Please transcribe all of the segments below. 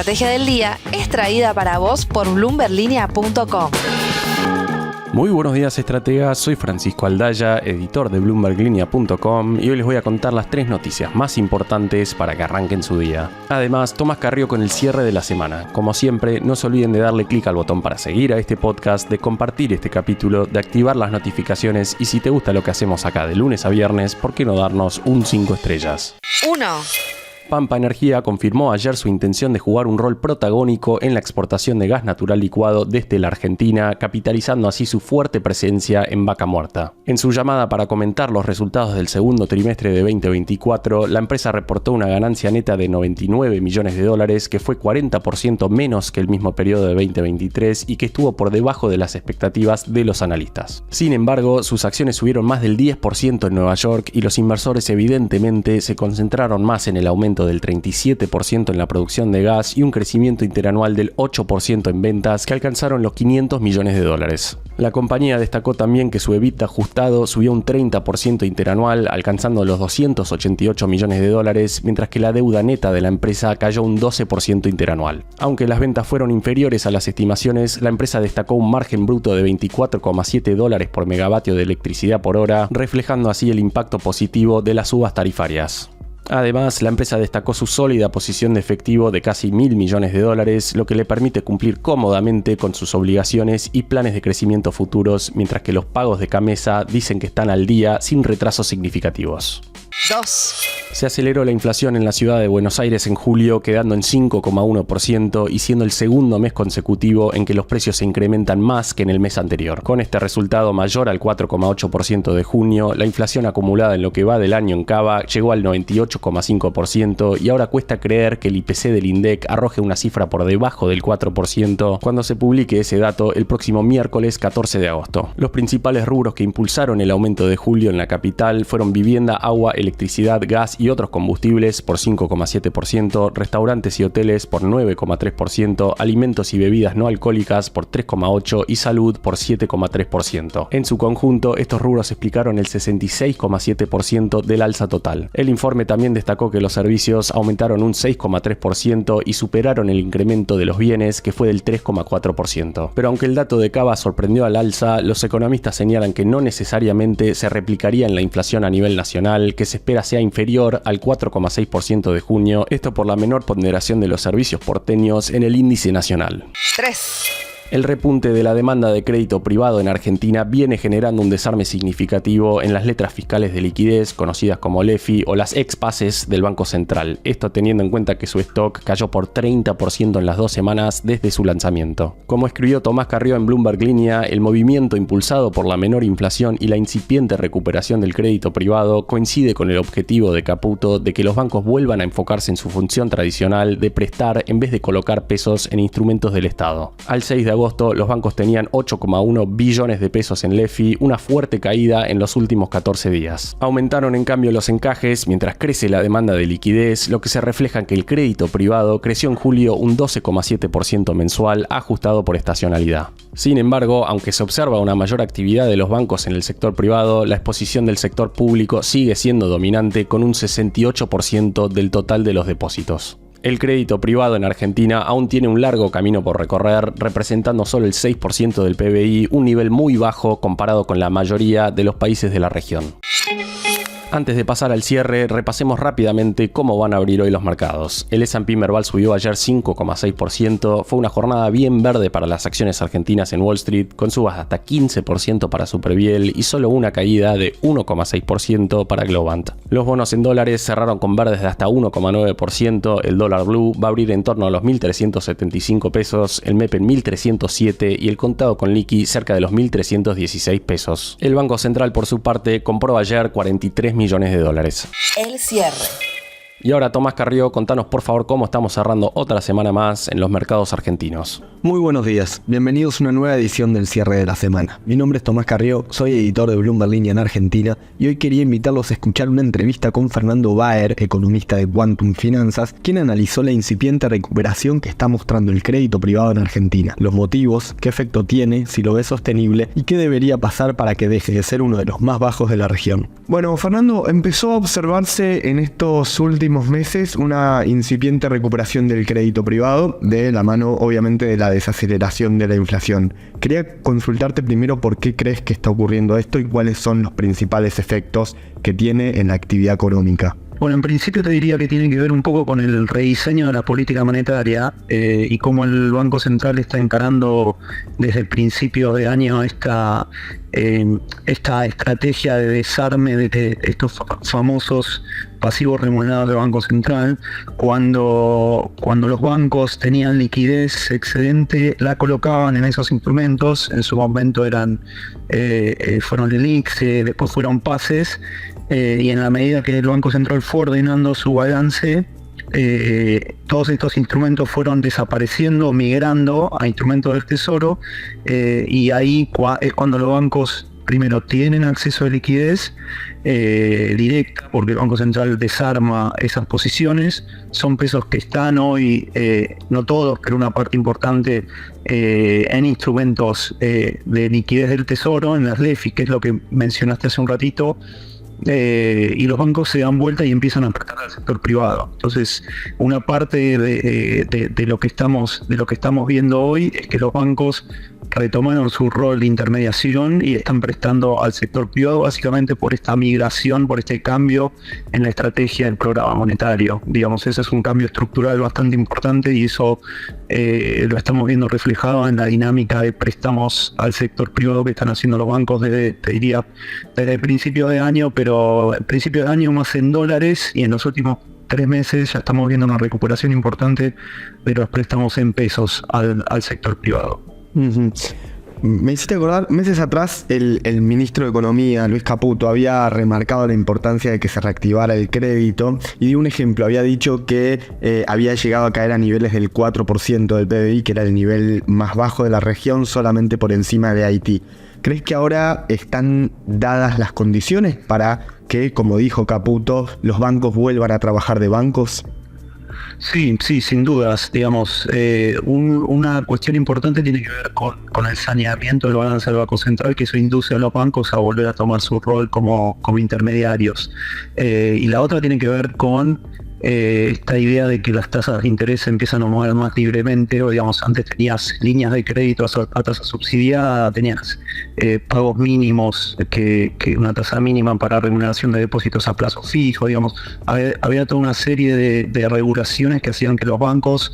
estrategia del día es traída para vos por bloomberlinia.com. Muy buenos días, estrategas. Soy Francisco Aldaya, editor de bloomberlinia.com, y hoy les voy a contar las 3 noticias más importantes para que arranquen su día. Además, Tomás Carrió con el cierre de la semana. Como siempre, no se olviden de darle clic al botón para seguir a este podcast, de compartir este capítulo, de activar las notificaciones y si te gusta lo que hacemos acá de lunes a viernes, ¿por qué no darnos un 5 estrellas? 1. Pampa Energía confirmó ayer su intención de jugar un rol protagónico en la exportación de gas natural licuado desde la Argentina, capitalizando así su fuerte presencia en Vaca Muerta. En su llamada para comentar los resultados del segundo trimestre de 2024, la empresa reportó una ganancia neta de $99 millones, que fue 40% menos que el mismo periodo de 2023 y que estuvo por debajo de las expectativas de los analistas. Sin embargo, sus acciones subieron más del 10% en Nueva York y los inversores evidentemente se concentraron más en el aumento del 37% en la producción de gas y un crecimiento interanual del 8% en ventas que alcanzaron los $500 millones. La compañía destacó también que su EBITDA ajustado subió un 30% interanual, alcanzando los $288 millones, mientras que la deuda neta de la empresa cayó un 12% interanual. Aunque las ventas fueron inferiores a las estimaciones, la empresa destacó un margen bruto de $24,7 por megavatio de electricidad por hora, reflejando así el impacto positivo de las subas tarifarias. Además, la empresa destacó su sólida posición de efectivo de casi $1.000 millones, lo que le permite cumplir cómodamente con sus obligaciones y planes de crecimiento futuros, mientras que los pagos de Camesa dicen que están al día sin retrasos significativos. 2. Se aceleró la inflación en la ciudad de Buenos Aires en julio, quedando en 5,1% y siendo el segundo mes consecutivo en que los precios se incrementan más que en el mes anterior. Con este resultado mayor al 4,8% de junio, la inflación acumulada en lo que va del año en Cava llegó al 98,5% y ahora cuesta creer que el IPC del INDEC arroje una cifra por debajo del 4% cuando se publique ese dato el próximo miércoles 14 de agosto. Los principales rubros que impulsaron el aumento de julio en la capital fueron vivienda, agua, electricidad, gas y otros combustibles por 5,7%, restaurantes y hoteles por 9,3%, alimentos y bebidas no alcohólicas por 3,8% y salud por 7,3%. En su conjunto, estos rubros explicaron el 66,7% del alza total. El informe también destacó que los servicios aumentaron un 6,3% y superaron el incremento de los bienes, que fue del 3,4%. Pero aunque el dato de Cava sorprendió al alza, los economistas señalan que no necesariamente se replicaría en la inflación a nivel nacional, que se espera sea inferior al 4,6% de junio, esto por la menor ponderación de los servicios porteños en el índice nacional. 3. El repunte de la demanda de crédito privado en Argentina viene generando un desarme significativo en las letras fiscales de liquidez, conocidas como LEFI o las ex-pases del Banco Central. Esto teniendo en cuenta que su stock cayó por 30% en las 2 semanas desde su lanzamiento. Como escribió Tomás Carrió en Bloomberg Línea, el movimiento impulsado por la menor inflación y la incipiente recuperación del crédito privado coincide con el objetivo de Caputo de que los bancos vuelvan a enfocarse en su función tradicional de prestar en vez de colocar pesos en instrumentos del Estado. Al 6 de agosto, los bancos tenían 8,1 billones de pesos en LEFI, una fuerte caída en los últimos 14 días. Aumentaron en cambio los encajes mientras crece la demanda de liquidez, lo que se refleja en que el crédito privado creció en julio un 12,7% mensual, ajustado por estacionalidad. Sin embargo, aunque se observa una mayor actividad de los bancos en el sector privado, la exposición del sector público sigue siendo dominante con un 68% del total de los depósitos. El crédito privado en Argentina aún tiene un largo camino por recorrer, representando solo el 6% del PBI, un nivel muy bajo comparado con la mayoría de los países de la región. Antes de pasar al cierre, repasemos rápidamente cómo van a abrir hoy los mercados. El S&P Merval subió ayer 5,6%, fue una jornada bien verde para las acciones argentinas en Wall Street, con subas de hasta 15% para Superviel y solo una caída de 1,6% para Globant. Los bonos en dólares cerraron con verdes de hasta 1,9%, el dólar blue va a abrir en torno a los 1.375 pesos, el MEP en 1.307 y el contado con liqui cerca de los 1.316 pesos. El Banco Central, por su parte, compró ayer $43 millones. El cierre. Y ahora, Tomás Carrió, contanos por favor cómo estamos cerrando otra semana más en los mercados argentinos. Muy buenos días, bienvenidos a una nueva edición del cierre de la semana. Mi nombre es Tomás Carrió, soy editor de Bloomberg Línea en Argentina y hoy quería invitarlos a escuchar una entrevista con Fernando Baer, economista de Quantum Finanzas, quien analizó la incipiente recuperación que está mostrando el crédito privado en Argentina, los motivos, qué efecto tiene, si lo ve sostenible y qué debería pasar para que deje de ser uno de los más bajos de la región. Bueno, Fernando, empezó a observarse en estos últimos últimos meses una incipiente recuperación del crédito privado, de la mano obviamente de la desaceleración de la inflación. Quería consultarte primero por qué crees que está ocurriendo esto y cuáles son los principales efectos que tiene en la actividad económica. Bueno, en principio te diría que tiene que ver un poco con el rediseño de la política monetaria y cómo el Banco Central está encarando desde el principio de año esta estrategia de desarme de estos famosos pasivos remunerados del Banco Central. Cuando los bancos tenían liquidez excedente, la colocaban en esos instrumentos. En su momento fueron LELIQs, después fueron pases, y en la medida que el Banco Central fue ordenando su balance, todos estos instrumentos fueron desapareciendo, migrando a instrumentos del Tesoro, y ahí es cuando los bancos primero tienen acceso a liquidez directa, porque el Banco Central desarma esas posiciones. Son pesos que están hoy, no todos, pero una parte importante, en instrumentos de liquidez del Tesoro, en las LEFI, que es lo que mencionaste hace un ratito. Y los bancos se dan vuelta y empiezan a prestar al sector privado. Entonces, una parte de lo que estamos viendo hoy es que los bancos retomaron su rol de intermediación y están prestando al sector privado, básicamente por esta migración, por este cambio en la estrategia del programa monetario. Digamos, ese es un cambio estructural bastante importante, y eso lo estamos viendo reflejado en la dinámica de préstamos al sector privado que están haciendo los bancos desde el principio de año, pero el principio de año más en dólares, y en los últimos 3 meses ya estamos viendo una recuperación importante de los préstamos en pesos al sector privado. Uh-huh. Me hiciste acordar, meses atrás el ministro de Economía, Luis Caputo, había remarcado la importancia de que se reactivara el crédito, y dio un ejemplo. Había dicho que había llegado a caer a niveles del 4% del PBI, que era el nivel más bajo de la región, solamente por encima de Haití. ¿Crees que ahora están dadas las condiciones para que, como dijo Caputo, los bancos vuelvan a trabajar de bancos? Sí, sin dudas. Digamos, una cuestión importante tiene que ver con el saneamiento del balance del Banco Central, que eso induce a los bancos a volver a tomar su rol como intermediarios. Y la otra tiene que ver con esta idea de que las tasas de interés se empiezan a mover más libremente. O, digamos, antes tenías líneas de crédito a tasa subsidiada, tenías pagos mínimos, que una tasa mínima para remuneración de depósitos a plazo fijo. Digamos, había toda una serie de regulaciones que hacían que los bancos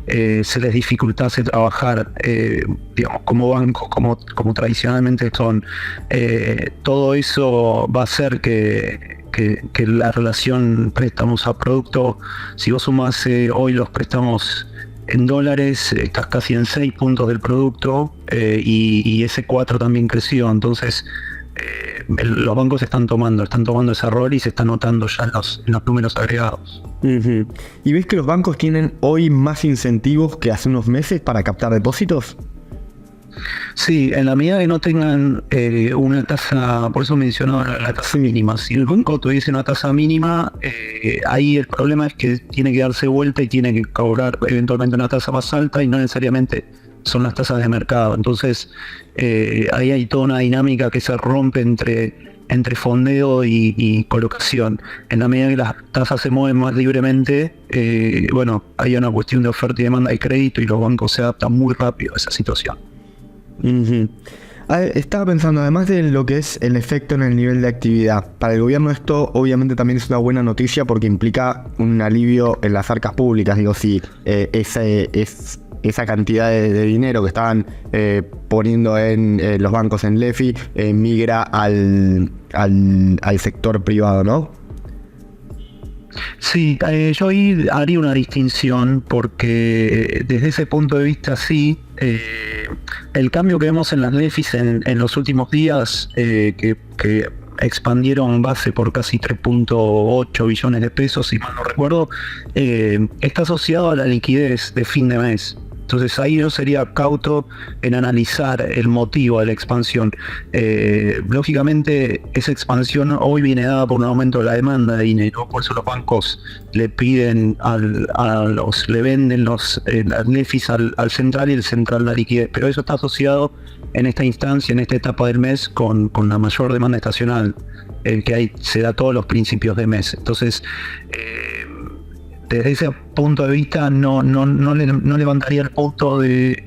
se les dificultase trabajar, digamos, como bancos, como tradicionalmente son. Todo eso va a hacer que la relación préstamos a producto, si vos sumás hoy los préstamos en dólares, estás casi en 6 puntos del producto, y ese 4 también creció. Entonces los bancos están tomando ese rol y se está notando ya en los números agregados. Uh-huh. ¿Y ves que los bancos tienen hoy más incentivos que hace unos meses para captar depósitos? Sí, en la medida que no tengan una tasa, por eso mencionaba la tasa mínima. Si el banco tuviese una tasa mínima, ahí el problema es que tiene que darse vuelta y tiene que cobrar eventualmente una tasa más alta, y no necesariamente son las tasas de mercado. Entonces ahí hay toda una dinámica que se rompe entre fondeo y colocación. En la medida que las tasas se mueven más libremente, hay una cuestión de oferta y demanda de crédito, y los bancos se adaptan muy rápido a esa situación. Uh-huh. Estaba pensando, además de lo que es el efecto en el nivel de actividad, para el gobierno esto obviamente también es una buena noticia, porque implica un alivio en las arcas públicas. Digo, si esa cantidad de dinero que estaban poniendo en los bancos en LEFI migra al sector privado, ¿no? Sí, yo ahí haría una distinción, porque desde ese punto de vista sí, el cambio que vemos en las LEFIs en los últimos días, que expandieron base por casi 3.8 billones de pesos, si mal no recuerdo, está asociado a la liquidez de fin de mes. Entonces ahí yo sería cauto en analizar el motivo de la expansión. Lógicamente esa expansión hoy viene dada por un aumento de la demanda de dinero, por eso los bancos le piden le venden las LEFIs al central, y el central la liquidez, pero eso está asociado en esta instancia, en esta etapa del mes, con la mayor demanda estacional, que se da todos los principios de mes. Entonces desde ese punto de vista no levantaría el punto de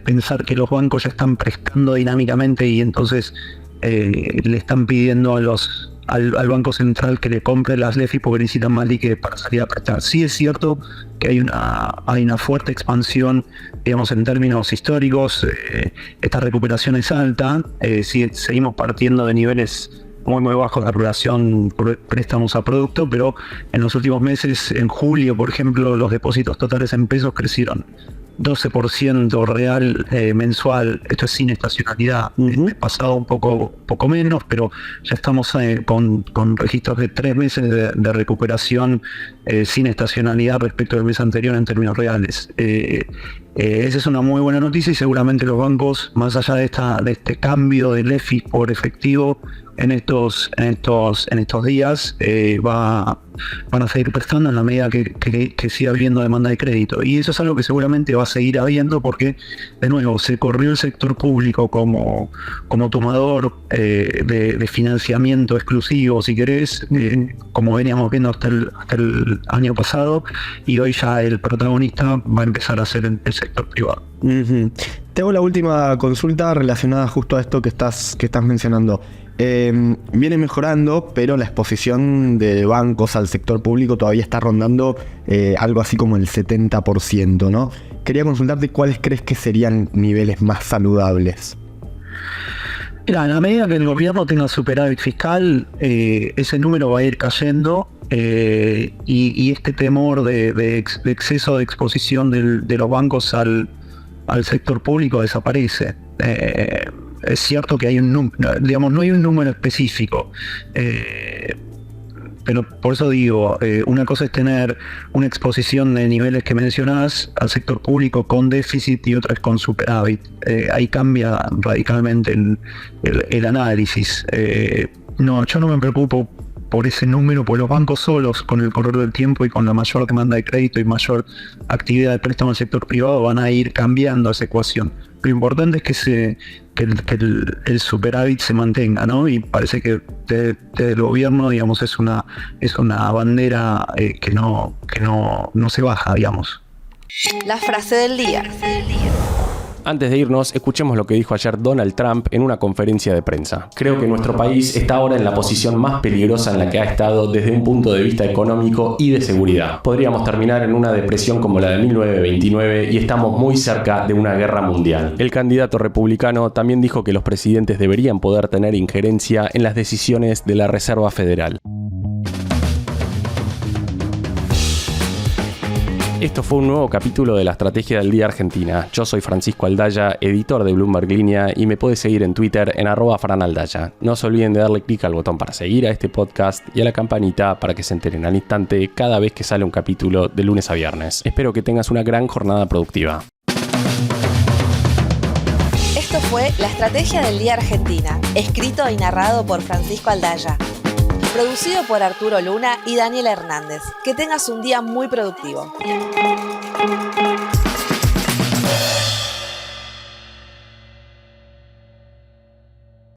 pensar que los bancos ya están prestando dinámicamente y entonces le están pidiendo al Banco Central que le compre las LEFI porque necesitan más liquidez para salir a prestar. Sí es cierto que hay una fuerte expansión, digamos, en términos históricos. Esta recuperación es alta, seguimos partiendo de niveles muy bajos de relación préstamos a producto, pero en los últimos meses, en julio, por ejemplo, los depósitos totales en pesos crecieron 12% real mensual. Esto es sin estacionalidad. El pasado un poco menos, pero ya estamos con registros de 3 meses de recuperación sin estacionalidad respecto del mes anterior en términos reales. Esa es una muy buena noticia y seguramente los bancos, más allá de este cambio del EFI por efectivo en estos días, van a seguir prestando en la medida que siga habiendo demanda de crédito. Y eso es algo que seguramente va a seguir habiendo porque, de nuevo, se corrió el sector público como tomador de financiamiento exclusivo, si querés, como veníamos viendo hasta el año pasado, y hoy ya el protagonista va a empezar a ser el sector privado. Te hago la última consulta relacionada justo a esto que estás mencionando. Viene mejorando, pero la exposición de bancos al sector público todavía está rondando algo así como el 70%, ¿no? Quería consultarte cuáles crees que serían niveles más saludables. Mira, en la medida que el gobierno tenga superávit fiscal, ese número va a ir cayendo y este temor de exceso de exposición de los bancos al sector público desaparece. Es cierto que hay un número, digamos, no hay un número específico, pero por eso digo, una cosa es tener una exposición de niveles que mencionás al sector público con déficit y otra es con superávit. Ahí cambia radicalmente el análisis. Yo no me preocupo por ese número, porque los bancos solos, con el correr del tiempo y con la mayor demanda de crédito y mayor actividad de préstamo al sector privado, van a ir cambiando esa ecuación. Lo importante es que el superávit se mantenga, ¿no? Y parece que desde el gobierno, digamos, es una bandera que no se baja, digamos. La frase del día. Antes de irnos, escuchemos lo que dijo ayer Donald Trump en una conferencia de prensa. Creo que nuestro país está ahora en la posición más peligrosa en la que ha estado desde un punto de vista económico y de seguridad. Podríamos terminar en una depresión como la de 1929 y estamos muy cerca de una guerra mundial. El candidato republicano también dijo que los presidentes deberían poder tener injerencia en las decisiones de la Reserva Federal. Esto fue un nuevo capítulo de la Estrategia del Día Argentina. Yo soy Francisco Aldaya, editor de Bloomberg Línea, y me puedes seguir en Twitter en @franaldaya. No se olviden de darle clic al botón para seguir a este podcast y a la campanita para que se enteren al instante cada vez que sale un capítulo de lunes a viernes. Espero que tengas una gran jornada productiva. Esto fue La Estrategia del Día Argentina, escrito y narrado por Francisco Aldaya. Producido por Arturo Luna y Daniela Hernández. Que tengas un día muy productivo.